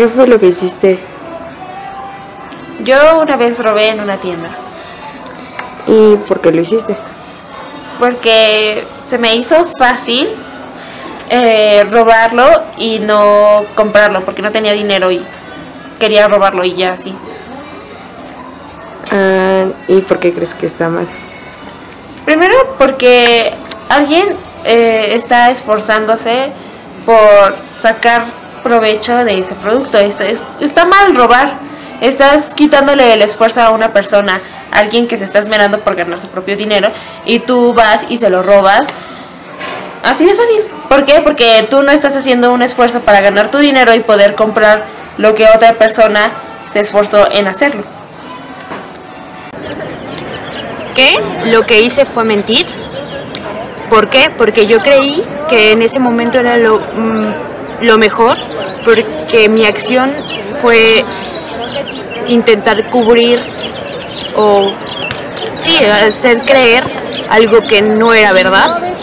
¿Qué fue lo que hiciste? Yo una vez robé en una tienda. ¿Y por qué lo hiciste? Porque se me hizo fácil robarlo y no comprarlo, porque no tenía dinero y quería robarlo y ya así. ¿Y por qué crees que está mal? Primero porque alguien está esforzándose por sacar provecho de ese producto. Está mal robar. Estás quitándole el esfuerzo a una persona, alguien que se está esmerando por ganar su propio dinero, y tú vas y se lo robas. Así de fácil. ¿Por qué? Porque tú no estás haciendo un esfuerzo para ganar tu dinero y poder comprar lo que otra persona se esforzó en hacerlo. ¿Qué? Lo que hice fue mentir. ¿Por qué? Porque yo creí que en ese momento era lo mejor, porque mi acción fue intentar cubrir o hacer creer algo que no era verdad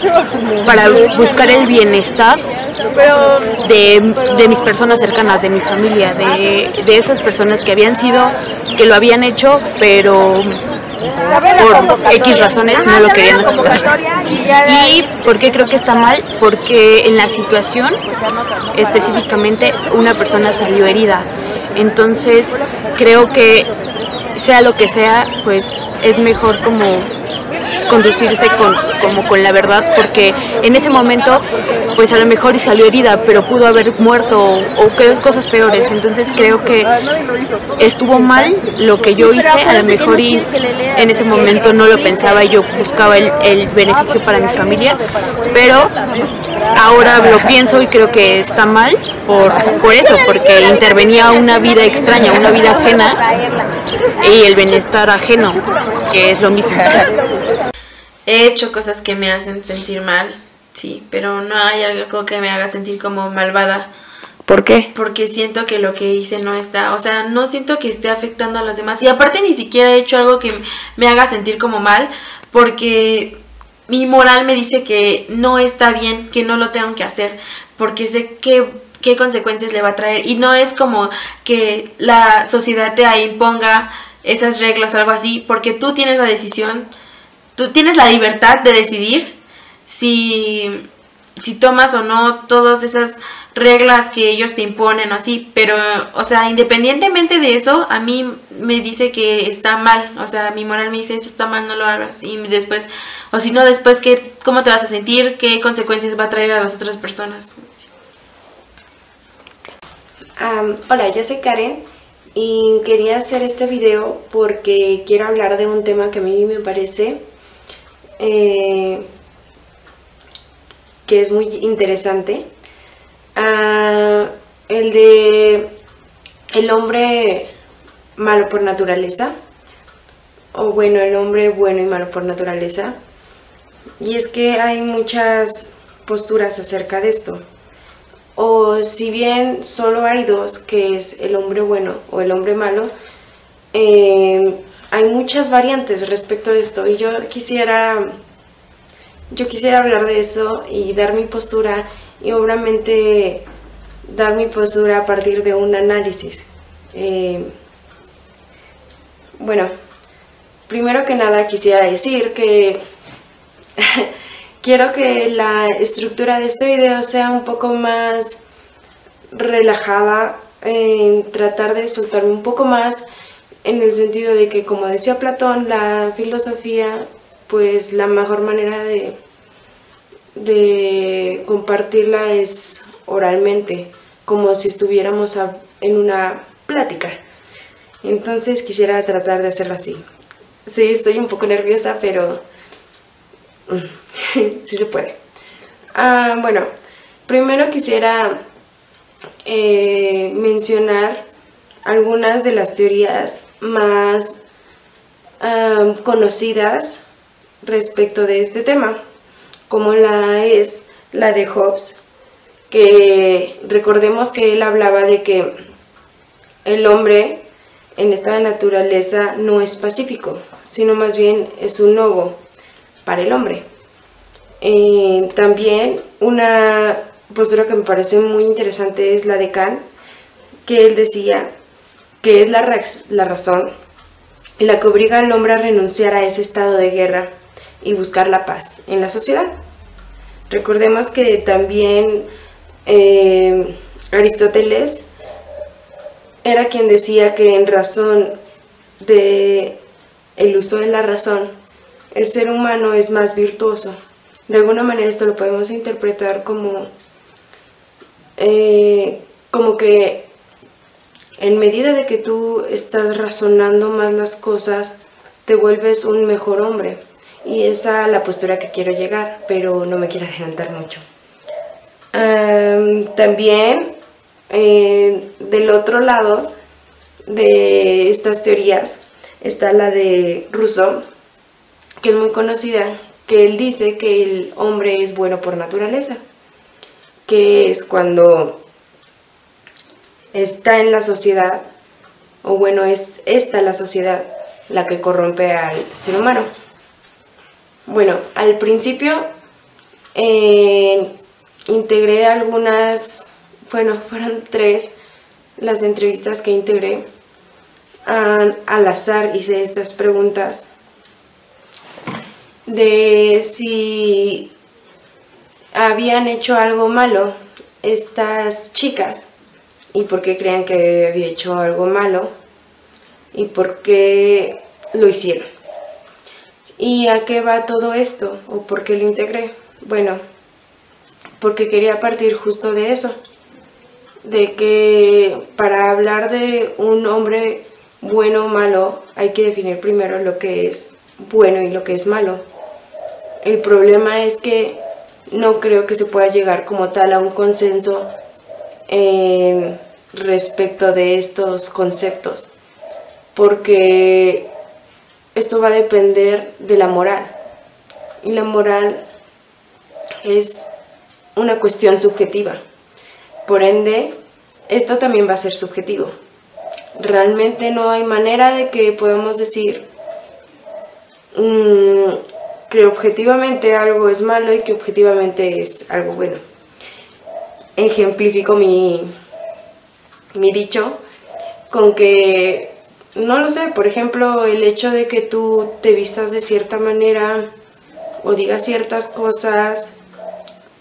para buscar el bienestar de mis personas cercanas, de mi familia, de esas personas que lo habían hecho, pero por X razones no lo querían aceptar. ¿Y por qué creo que está mal? Porque en la situación específicamente una persona salió herida. Entonces creo que sea lo que sea, pues es mejor como conducirse con la verdad, porque en ese momento pues a lo mejor y salió herida, pero pudo haber muerto o cosas peores. Entonces creo que estuvo mal lo que yo hice, a lo mejor y en ese momento no lo pensaba y yo buscaba el beneficio para mi familia, pero ahora lo pienso y creo que está mal por eso, porque intervenía una vida extraña, una vida ajena, y el bienestar ajeno, que es lo mismo. He hecho cosas que me hacen sentir mal, sí, pero no hay algo que me haga sentir como malvada. ¿Por qué? Porque siento que lo que hice no está, o sea, no siento que esté afectando a los demás. Y aparte ni siquiera he hecho algo que me haga sentir como mal, porque mi moral me dice que no está bien, que no lo tengo que hacer, porque sé qué consecuencias le va a traer. Y no es como que la sociedad te imponga esas reglas o algo así, porque tú tienes la decisión. Tú tienes la libertad de decidir si tomas o no todas esas reglas que ellos te imponen o así, pero, o sea, independientemente de eso, a mí me dice que está mal, o sea, mi moral me dice eso está mal, no lo hagas, y después, o si no, después, ¿cómo te vas a sentir? ¿Qué consecuencias va a traer a las otras personas? Hola, yo soy Karen y quería hacer este video porque quiero hablar de un tema que a mí me parece que es muy interesante, el de el hombre malo por naturaleza, o bueno, el hombre bueno y malo por naturaleza. Y es que hay muchas posturas acerca de esto, o si bien solo hay dos, que es el hombre bueno o el hombre malo, hay muchas variantes respecto de esto, y yo quisiera hablar de eso y dar mi postura, y obviamente dar mi postura a partir de un análisis. Bueno, primero que nada quisiera decir que quiero que la estructura de este video sea un poco más relajada, tratar de soltarme un poco más, en el sentido de que, como decía Platón, la filosofía, pues la mejor manera de compartirla es oralmente, como si estuviéramos en una plática. Entonces quisiera tratar de hacerlo así. Sí, estoy un poco nerviosa, pero sí se puede. Bueno, primero quisiera mencionar algunas de las teorías más conocidas respecto de este tema, como la de Hobbes, que recordemos que él hablaba de que el hombre en esta naturaleza no es pacífico, sino más bien es un lobo para el hombre. También una postura que me parece muy interesante es la de Kant, que él decía que es la razón y la que obliga al hombre a renunciar a ese estado de guerra y buscar la paz en la sociedad. Recordemos que también Aristóteles era quien decía que en razón de el uso de la razón, el ser humano es más virtuoso. De alguna manera esto lo podemos interpretar como que en medida de que tú estás razonando más las cosas, te vuelves un mejor hombre. Y esa es la postura que quiero llegar, pero no me quiero adelantar mucho. También, del otro lado de estas teorías, está la de Rousseau, que es muy conocida, que él dice que el hombre es bueno por naturaleza, que es cuando está en la sociedad, o bueno, es esta la sociedad la que corrompe al ser humano. Bueno, al principio integré algunas, bueno, fueron 3 las entrevistas que integré. Al azar hice estas preguntas de si habían hecho algo malo estas chicas y por qué creían que había hecho algo malo y por qué lo hicieron. ¿Y a qué va todo esto? ¿O por qué lo integré? Bueno, porque quería partir justo de eso, de que para hablar de un hombre bueno o malo hay que definir primero lo que es bueno y lo que es malo. El problema es que no creo que se pueda llegar como tal a un consenso respecto de estos conceptos, porque esto va a depender de la moral, y la moral es una cuestión subjetiva. Por ende, esto también va a ser subjetivo. Realmente no hay manera de que podamos decir que objetivamente algo es malo y que objetivamente es algo bueno. Ejemplifico mi dicho con que, no lo sé, por ejemplo, el hecho de que tú te vistas de cierta manera o digas ciertas cosas,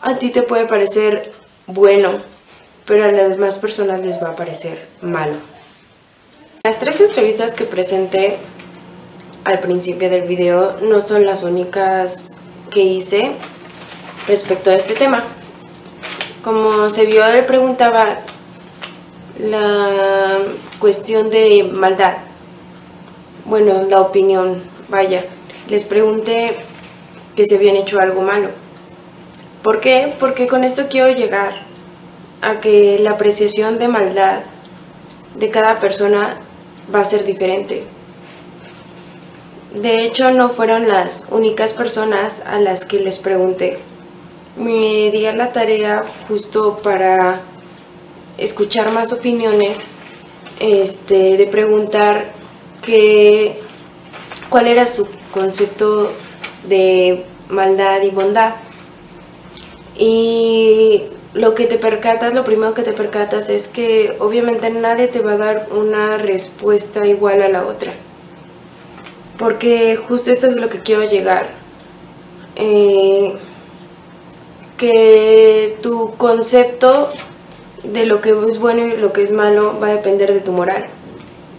a ti te puede parecer bueno, pero a las demás personas les va a parecer malo. Las 3 entrevistas que presenté al principio del video no son las únicas que hice respecto a este tema. Como se vio, él preguntaba la cuestión de maldad. Bueno, la opinión, vaya. Les pregunté que si habían hecho algo malo. ¿Por qué? Porque con esto quiero llegar a que la apreciación de maldad de cada persona va a ser diferente. De hecho, no fueron las únicas personas a las que les pregunté. Me di a la tarea justo para escuchar más opiniones, de preguntar cuál era su concepto de maldad y bondad. Y lo primero que te percatas es que obviamente nadie te va a dar una respuesta igual a la otra. Porque justo esto es lo que quiero llegar. Que tu concepto de lo que es bueno y lo que es malo va a depender de tu moral.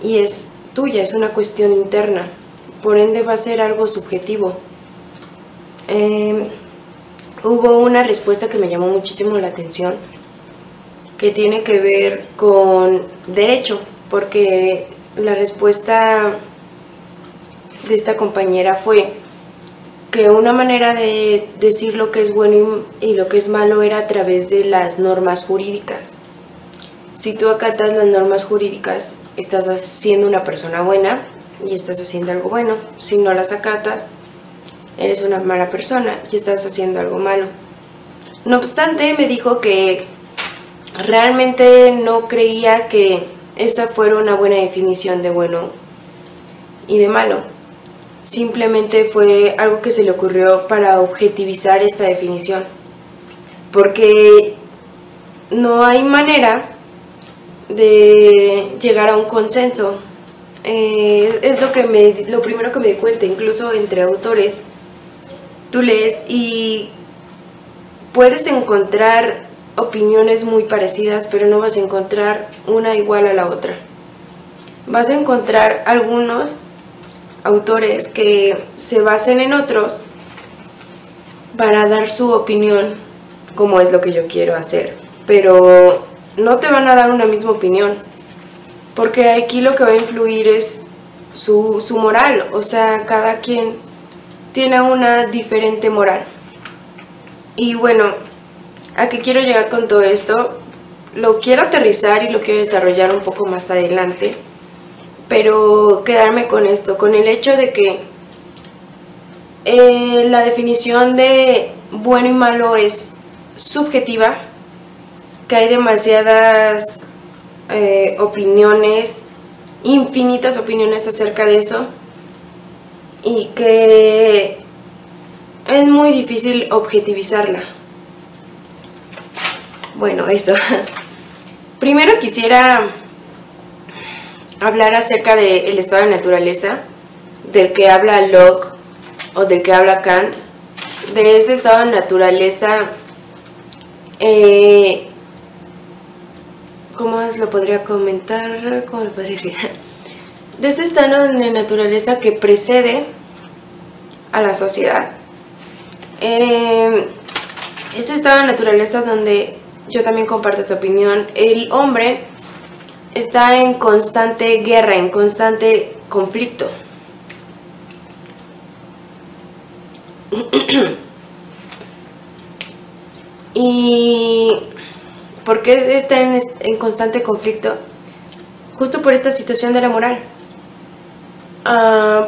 Y es tuya, es una cuestión interna. Por ende va a ser algo subjetivo. Hubo una respuesta que me llamó muchísimo la atención, que tiene que ver con derecho, porque la respuesta de esta compañera fue que una manera de decir lo que es bueno y lo que es malo era a través de las normas jurídicas. Si tú acatas las normas jurídicas, estás siendo una persona buena y estás haciendo algo bueno. Si no las acatas, eres una mala persona y estás haciendo algo malo. No obstante, me dijo que realmente no creía que esa fuera una buena definición de bueno y de malo. Simplemente fue algo que se le ocurrió para objetivizar esta definición. Porque no hay manera de llegar a un consenso. Es lo primero que me di cuenta, incluso entre autores. Tú lees y puedes encontrar opiniones muy parecidas, pero no vas a encontrar una igual a la otra. Vas a encontrar algunos autores que se basen en otros para dar su opinión, como es lo que yo quiero hacer, pero no te van a dar una misma opinión, porque aquí lo que va a influir es su moral. O sea, cada quien tiene una diferente moral. Y bueno, ¿a qué quiero llegar con todo esto? Lo quiero aterrizar y lo quiero desarrollar un poco más adelante, pero quedarme con esto, con el hecho de que la definición de bueno y malo es subjetiva, que hay demasiadas opiniones, infinitas opiniones acerca de eso, y que es muy difícil objetivizarla. Bueno, eso. Primero quisiera hablar acerca del estado de naturaleza, del que habla Locke o del que habla Kant. De ese estado de naturaleza, ¿cómo lo podría comentar? ¿Cómo lo podría decir? De ese estado de naturaleza que precede a la sociedad. Ese estado de naturaleza donde yo también comparto esta opinión. El hombre está en constante guerra, en constante conflicto. ¿Y por qué está en constante conflicto? Justo por esta situación de la moral.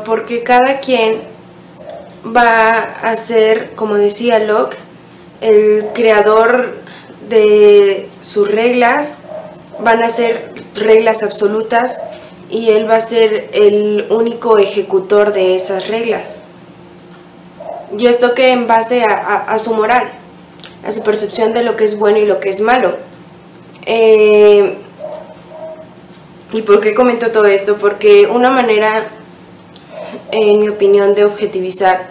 Porque cada quien va a ser, como decía Locke, el creador de sus reglas. Van a ser reglas absolutas y él va a ser el único ejecutor de esas reglas. Y esto que en base a su moral, a su percepción de lo que es bueno y lo que es malo. ¿Y por qué comento todo esto? Porque una manera, en mi opinión, de objetivizar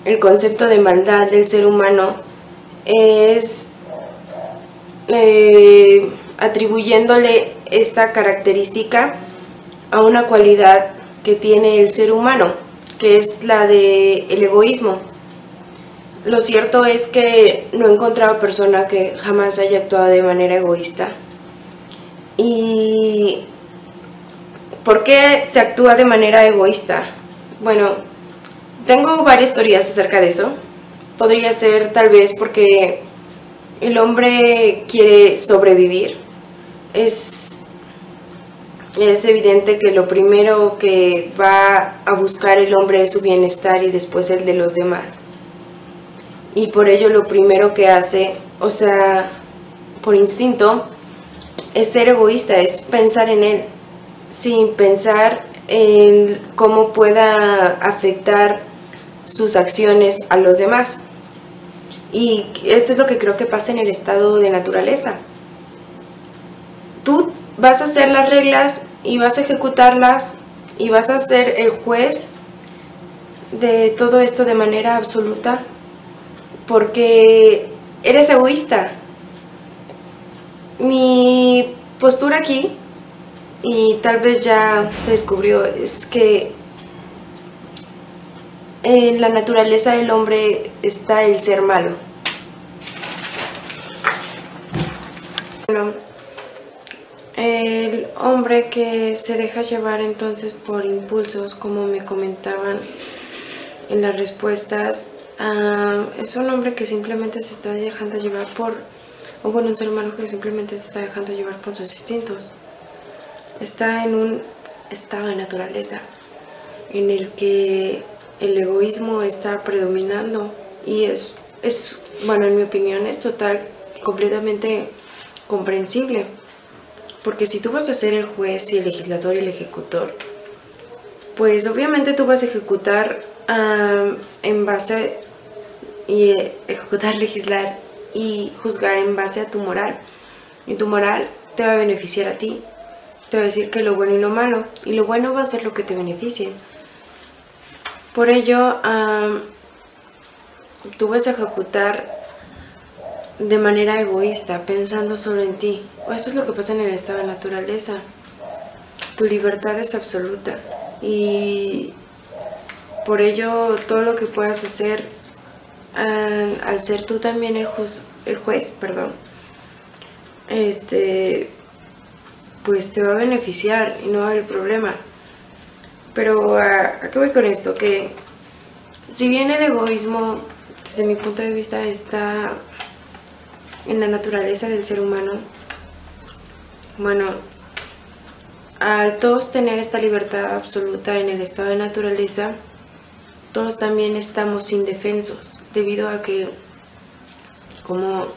el concepto de maldad del ser humano es atribuyéndole esta característica a una cualidad que tiene el ser humano, que es la del egoísmo. Lo cierto es que no he encontrado persona que jamás haya actuado de manera egoísta. ¿Y por qué se actúa de manera egoísta? Bueno, tengo varias teorías acerca de eso. Podría ser tal vez porque el hombre quiere sobrevivir. Es evidente que lo primero que va a buscar el hombre es su bienestar y después el de los demás. Y por ello lo primero que hace, o sea, por instinto, es ser egoísta, es pensar en él, sin pensar en cómo pueda afectar sus acciones a los demás. Y esto es lo que creo que pasa en el estado de naturaleza. Tú vas a hacer las reglas y vas a ejecutarlas y vas a ser el juez de todo esto de manera absoluta porque eres egoísta. Mi postura aquí, y tal vez ya se descubrió, es que en la naturaleza del hombre está el ser malo. Bueno, el hombre que se deja llevar entonces por impulsos, como me comentaban en las respuestas, es un hombre que simplemente se está dejando llevar por, o bueno, un ser humano que simplemente se está dejando llevar por sus instintos. Está en un estado de naturaleza en el que el egoísmo está predominando y es bueno, en mi opinión es completamente comprensible, porque si tú vas a ser el juez y el legislador y el ejecutor, pues obviamente tú vas a ejecutar en base ejecutar, legislar y juzgar en base a tu moral, y tu moral te va a beneficiar a ti. Te va a decir que lo bueno y lo malo, y lo bueno va a ser lo que te beneficie. Por ello, tú vas a ejecutar de manera egoísta, pensando solo en ti. O eso es lo que pasa en el estado de naturaleza. Tu libertad es absoluta, y por ello todo lo que puedas hacer, al ser tú también el juez, pues te va a beneficiar y no va a haber problema. Pero ¿a qué voy con esto? Que si bien el egoísmo, desde mi punto de vista, está en la naturaleza del ser humano, bueno, al todos tener esta libertad absoluta en el estado de naturaleza, todos también estamos indefensos, debido a que, como,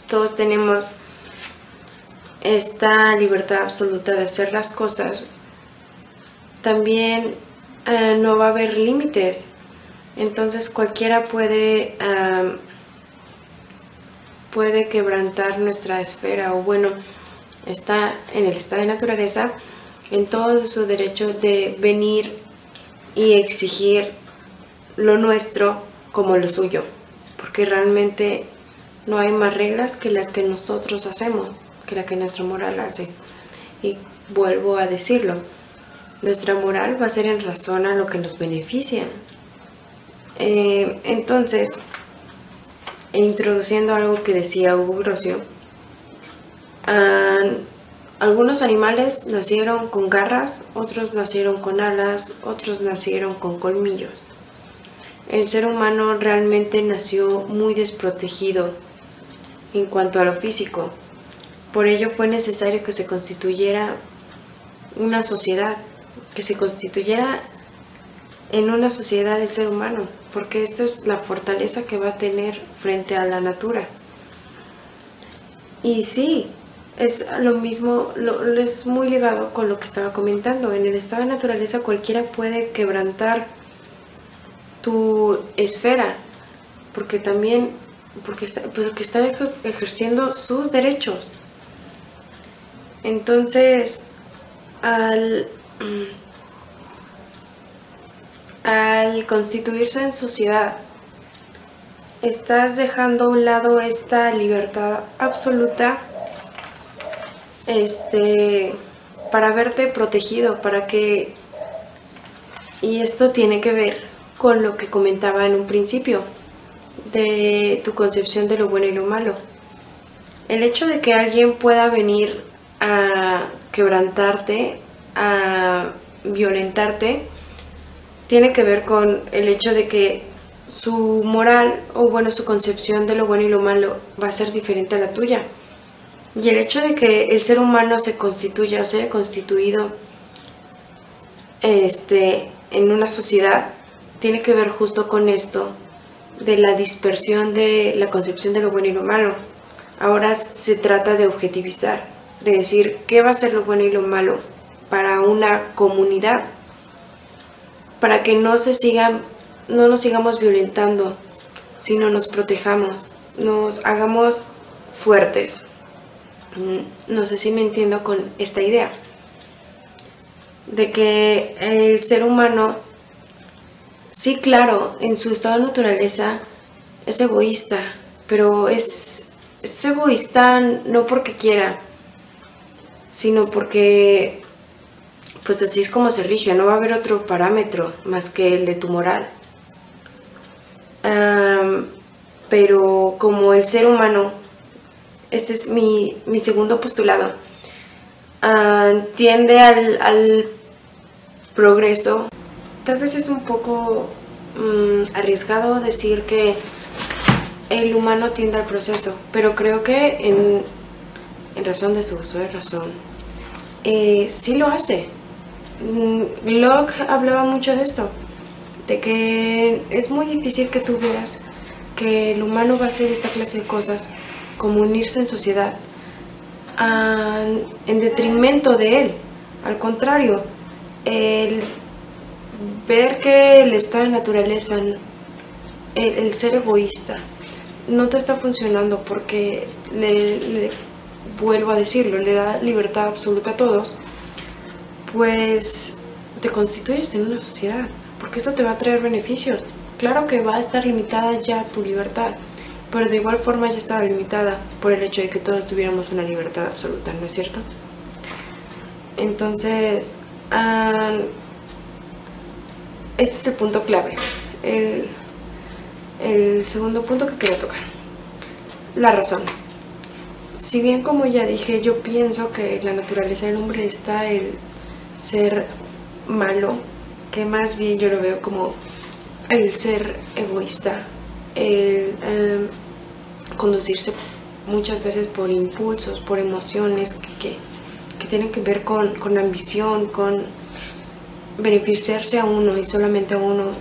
todos tenemos esta libertad absoluta de hacer las cosas, también no va a haber límites. Entonces cualquiera puede quebrantar nuestra esfera, o bueno, está en el estado de naturaleza, en todo su derecho de venir y exigir lo nuestro como lo suyo, porque realmente no hay más reglas que las que nosotros hacemos, que la que nuestra moral hace. Y vuelvo a decirlo, nuestra moral va a ser en razón a lo que nos beneficia. Entonces, introduciendo algo que decía Hugo Grocio, algunos animales nacieron con garras, otros nacieron con alas, otros nacieron con colmillos. El ser humano realmente nació muy desprotegido en cuanto a lo físico. Por ello fue necesario que se constituyera una sociedad, que se constituyera en una sociedad el ser humano, porque esta es la fortaleza que va a tener frente a la natura. Y sí, es lo mismo, es muy ligado con lo que estaba comentando. En el estado de naturaleza cualquiera puede quebrantar tu esfera, porque está ejerciendo sus derechos. Entonces, al constituirse en sociedad, estás dejando a un lado esta libertad absoluta, para verte protegido, y esto tiene que ver con lo que comentaba en un principio, de tu concepción de lo bueno y lo malo. El hecho de que alguien pueda venir a quebrantarte, a violentarte, tiene que ver con el hecho de que su moral, o bueno, su concepción de lo bueno y lo malo va a ser diferente a la tuya. Y el hecho de que el ser humano se constituya o se haya constituido en una sociedad, tiene que ver justo con esto de la dispersión de la concepción de lo bueno y lo malo. Ahora se trata de objetivizar, de decir qué va a ser lo bueno y lo malo para una comunidad, para que no nos sigamos violentando, sino nos protejamos, nos hagamos fuertes. No sé si me entiendo con esta idea de que el ser humano, sí, claro, en su estado de naturaleza es egoísta, pero es egoísta no porque quiera, sino porque pues así es como se rige. No va a haber otro parámetro más que el de tu moral. Pero como el ser humano, este es mi segundo postulado, tiende al progreso. Tal vez es un poco arriesgado decir que el humano tiende al proceso, pero creo que en razón de su uso de razón, sí lo hace. Locke hablaba mucho de esto, de que es muy difícil que tú veas que el humano va a hacer esta clase de cosas, como unirse en sociedad, en detrimento de él. Al contrario, el ver que el estado de naturaleza, el ser egoísta, no te está funcionando porque vuelvo a decirlo, le da libertad absoluta a todos, pues te constituyes en una sociedad, porque eso te va a traer beneficios. Claro que va a estar limitada ya tu libertad, pero de igual forma ya estaba limitada por el hecho de que todos tuviéramos una libertad absoluta, ¿no es cierto? Entonces, este es el punto clave, el segundo punto que quería tocar, la razón. Si bien, como ya dije, yo pienso que en la naturaleza del hombre está el ser malo, que más bien yo lo veo como el ser egoísta, el conducirse muchas veces por impulsos, por emociones que tienen que ver con ambición, con beneficiarse a uno y solamente a uno,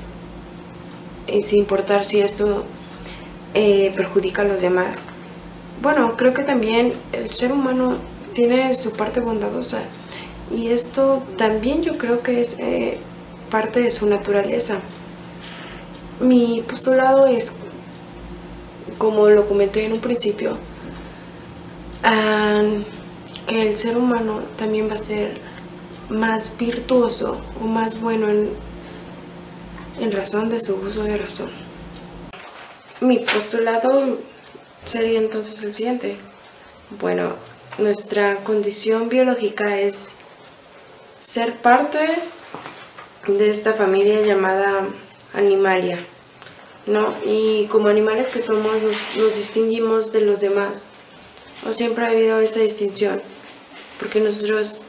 y sin importar si esto perjudica a los demás. Bueno, creo que también el ser humano tiene su parte bondadosa, y esto también yo creo que es parte de su naturaleza. Mi postulado es, como lo comenté en un principio, que el ser humano también va a ser más virtuoso o más bueno en razón de su uso de razón. Mi postulado sería entonces el siguiente. Bueno, nuestra condición biológica es ser parte de esta familia llamada Animalia, ¿no? Y como animales que somos, nos distinguimos de los demás. O siempre ha habido esta distinción, porque nosotros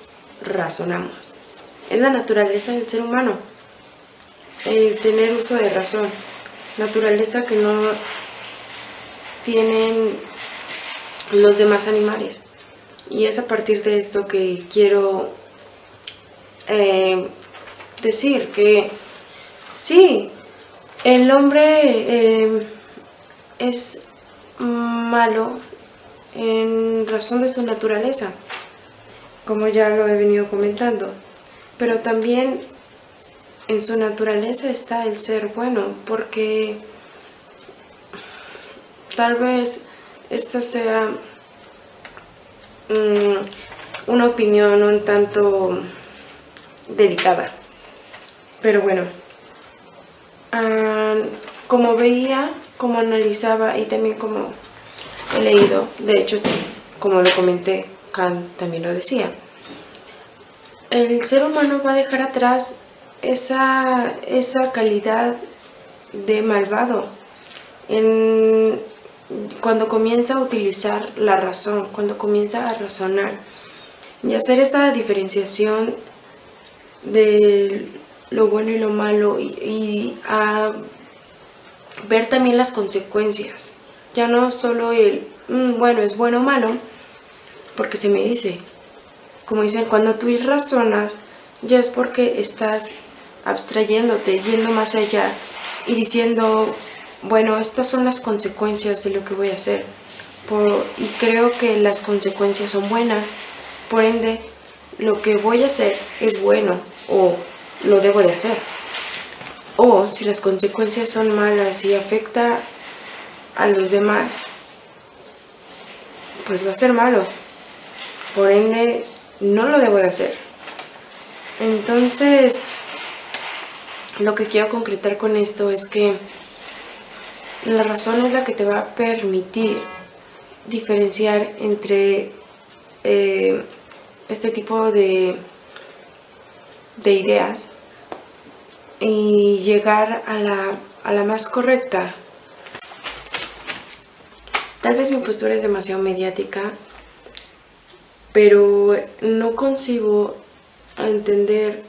razonamos. Es la naturaleza del ser humano, el tener uso de razón, naturaleza que no tienen los demás animales. Y es a partir de esto que quiero decir que sí, el hombre es malo en razón de su naturaleza, como ya lo he venido comentando, pero también en su naturaleza está el ser bueno, porque tal vez esta sea una opinión un tanto delicada, pero bueno, como veía, como analizaba y también como he leído, de hecho, como lo comenté, Kant también lo decía, el ser humano va a dejar atrás esa calidad de malvado cuando comienza a utilizar la razón, cuando comienza a razonar y hacer esta diferenciación de lo bueno y lo malo, y a ver también las consecuencias, ya no solo el bueno, es bueno o malo, porque se me dice, como dicen, cuando tú razonas ya es porque estás abstrayéndote, yendo más allá y diciendo, bueno, estas son las consecuencias de lo que voy a hacer, y creo que las consecuencias son buenas, por ende lo que voy a hacer es bueno o lo debo de hacer. O si las consecuencias son malas y afecta a los demás, pues va a ser malo, por ende no lo debo de hacer. Entonces, lo que quiero concretar con esto es que la razón es la que te va a permitir diferenciar entre este tipo de ideas y llegar a la más correcta. Tal vez mi postura es demasiado mediática, pero no concibo a entender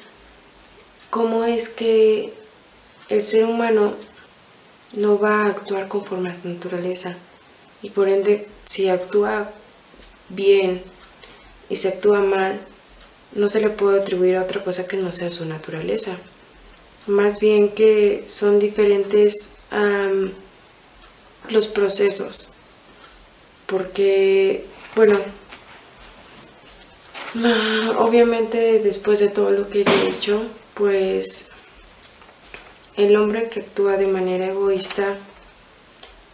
cómo es que el ser humano no va a actuar conforme a su naturaleza, y por ende si actúa bien y se actúa mal, no se le puede atribuir a otra cosa que no sea su naturaleza, más bien que son diferentes los procesos, porque bueno, obviamente después de todo lo que he dicho, pues el hombre que actúa de manera egoísta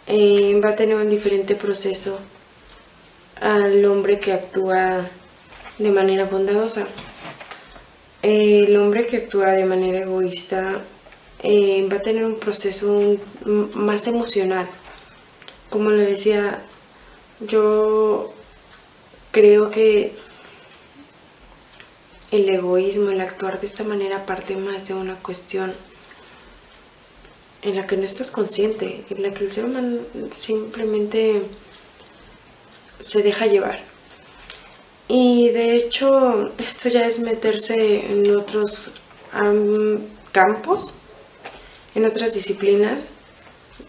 va a tener un diferente proceso al hombre que actúa de manera bondadosa. El hombre que actúa de manera egoísta va a tener un proceso más emocional. Como le decía, yo creo que el egoísmo, el actuar de esta manera, parte más de una cuestión en la que no estás consciente, en la que el ser humano simplemente se deja llevar. Y de hecho, esto ya es meterse en otros campos, en otras disciplinas,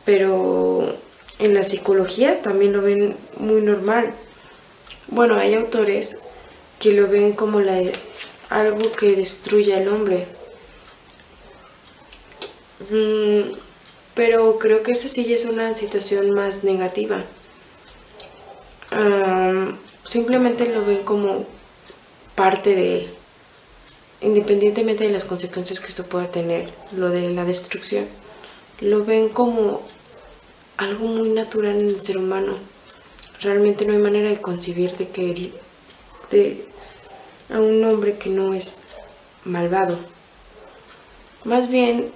pero en la psicología también lo ven muy normal. Bueno, hay autores que lo ven como algo que destruye al hombre. Pero creo que esa sí ya es una situación más negativa. Simplemente lo ven como parte de él, independientemente de las consecuencias que esto pueda tener, lo de la destrucción. Lo ven como algo muy natural en el ser humano. Realmente no hay manera de concebir a un hombre que no es malvado. Más bien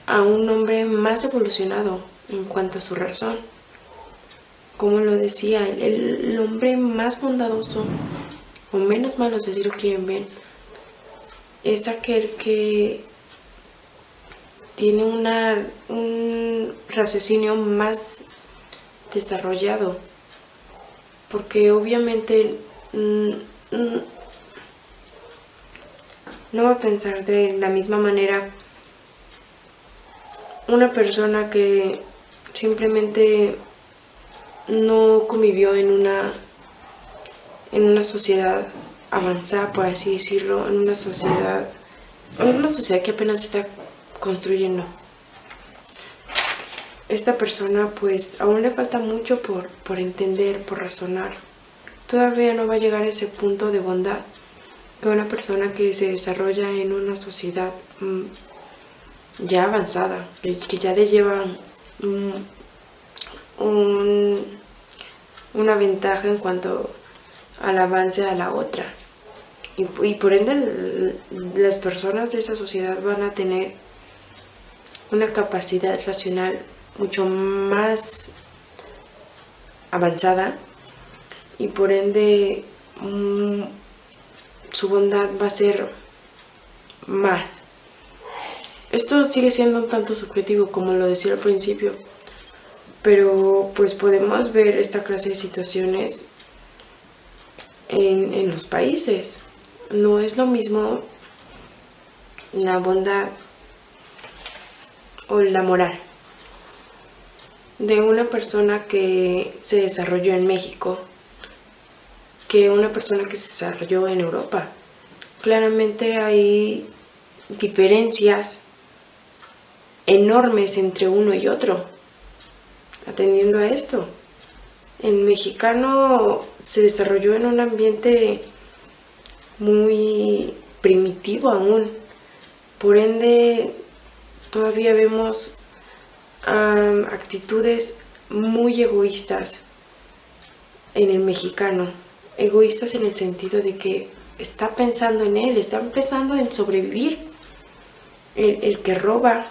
a un hombre más evolucionado en cuanto a su razón. Como lo decía, el hombre más bondadoso o menos malo, si así lo quieren ver, es aquel que tiene un raciocinio más desarrollado, porque obviamente no va a pensar de la misma manera una persona que simplemente no convivió en una sociedad avanzada, por así decirlo, en una sociedad que apenas está construyendo. Esta persona pues aún le falta mucho por entender, por razonar. Todavía no va a llegar a ese punto de bondad que una persona que se desarrolla en una sociedad ya avanzada, que ya le lleva una ventaja en cuanto al avance a la otra. Y por ende las personas de esa sociedad van a tener una capacidad racional mucho más avanzada y por ende su bondad va a ser más. Esto sigue siendo un tanto subjetivo, como lo decía al principio, pero pues podemos ver esta clase de situaciones en los países. No es lo mismo la bondad o la moral de una persona que se desarrolló en México que una persona que se desarrolló en Europa. Claramente hay diferencias enormes entre uno y otro. Atendiendo a esto, el mexicano se desarrolló en un ambiente muy primitivo aún. Por ende, todavía vemos actitudes muy egoístas en el mexicano. Egoístas en el sentido de que está pensando en él, está pensando en sobrevivir. El que roba,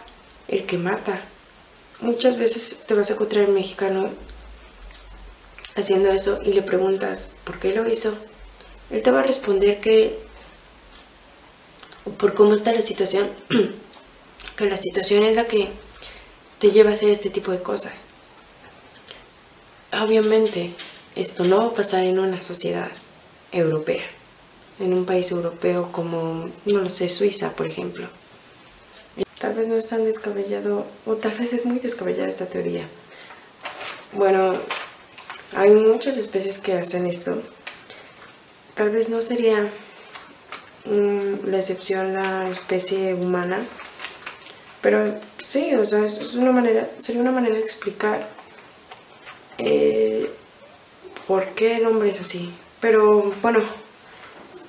el que mata. Muchas veces te vas a encontrar el mexicano haciendo eso y le preguntas ¿por qué lo hizo? Él te va a responder que por cómo está la situación, que la situación es la que te lleva a hacer este tipo de cosas. Obviamente esto no va a pasar en una sociedad europea, en un país europeo como, no lo sé, Suiza, por ejemplo. Tal vez no es tan descabellado, o tal vez es muy descabellada esta teoría. Bueno, hay muchas especies que hacen esto. Tal vez no sería la excepción la especie humana, pero sí, o sea, sería una manera de explicar por qué el hombre es así. Pero bueno,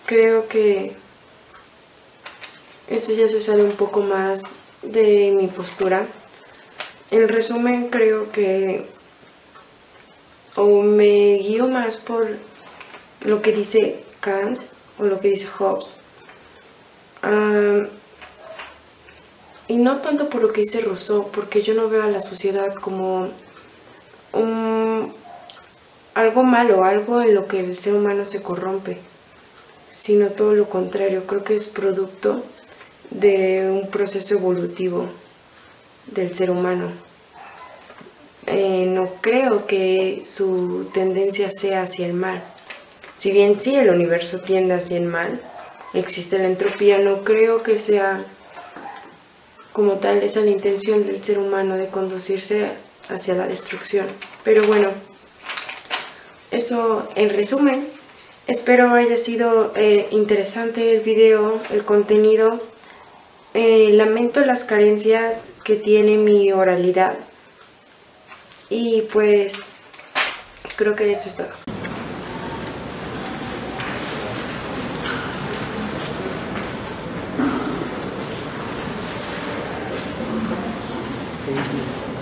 creo que eso ya se sale un poco más de mi postura. En resumen, creo que o me guío más por lo que dice Kant o lo que dice Hobbes, y no tanto por lo que dice Rousseau, porque yo no veo a la sociedad como algo malo, algo en lo que el ser humano se corrompe, sino todo lo contrario. Creo que es producto de un proceso evolutivo del ser humano. No creo que su tendencia sea hacia el mal. Si bien sí el universo tiende hacia el mal, existe la entropía, no creo que sea como tal esa la intención del ser humano de conducirse hacia la destrucción. Pero bueno, eso en resumen. Espero haya sido interesante el video, el contenido. Lamento las carencias que tiene mi oralidad. Y pues creo que eso es todo. Thank you.